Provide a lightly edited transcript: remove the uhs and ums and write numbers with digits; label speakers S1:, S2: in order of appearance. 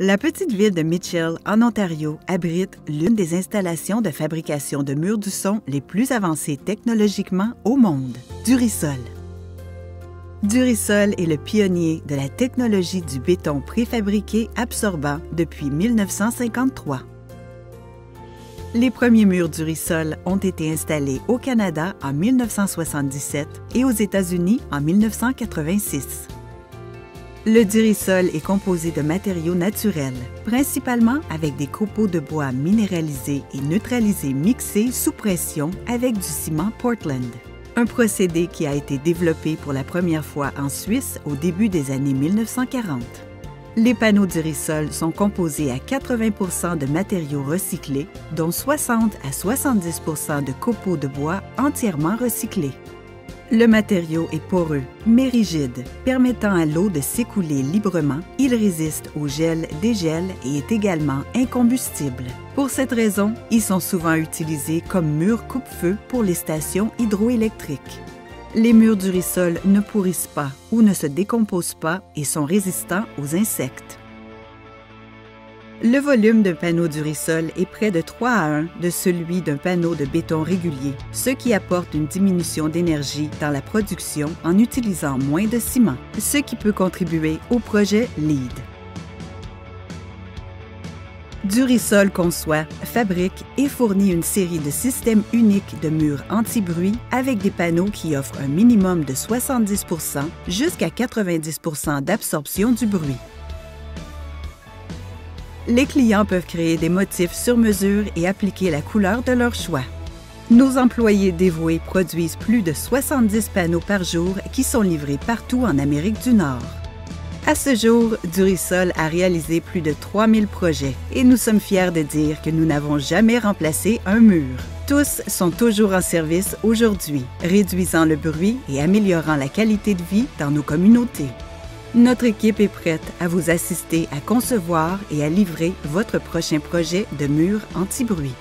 S1: La petite ville de Mitchell, en Ontario, abrite l'une des installations de fabrication de murs du son les plus avancées technologiquement au monde, Durisol. Durisol est le pionnier de la technologie du béton préfabriqué absorbant depuis 1953. Les premiers murs Durisol ont été installés au Canada en 1977 et aux États-Unis en 1986. Le Durisol est composé de matériaux naturels, principalement avec des copeaux de bois minéralisés et neutralisés mixés sous pression avec du ciment Portland. Un procédé qui a été développé pour la première fois en Suisse au début des années 1940. Les panneaux Durisol sont composés à 80 de matériaux recyclés, dont 60 à 70 de copeaux de bois entièrement recyclés. Le matériau est poreux, mais rigide, permettant à l'eau de s'écouler librement. Il résiste au gel, dégel et est également incombustible. Pour cette raison, ils sont souvent utilisés comme murs coupe-feu pour les stations hydroélectriques. Les murs Durisol ne pourrissent pas ou ne se décomposent pas et sont résistants aux insectes. Le volume d'un panneau Durisol est près de 3 à 1 de celui d'un panneau de béton régulier, ce qui apporte une diminution d'énergie dans la production en utilisant moins de ciment, ce qui peut contribuer au projet LEED. Durisol conçoit, fabrique et fournit une série de systèmes uniques de murs anti-bruit avec des panneaux qui offrent un minimum de 70 jusqu'à 90 d'absorption du bruit. Les clients peuvent créer des motifs sur mesure et appliquer la couleur de leur choix. Nos employés dévoués produisent plus de 70 panneaux par jour qui sont livrés partout en Amérique du Nord. À ce jour, Durisol a réalisé plus de 3000 projets et nous sommes fiers de dire que nous n'avons jamais remplacé un mur. Tous sont toujours en service aujourd'hui, réduisant le bruit et améliorant la qualité de vie dans nos communautés. Notre équipe est prête à vous assister à concevoir et à livrer votre prochain projet de mur anti-bruit.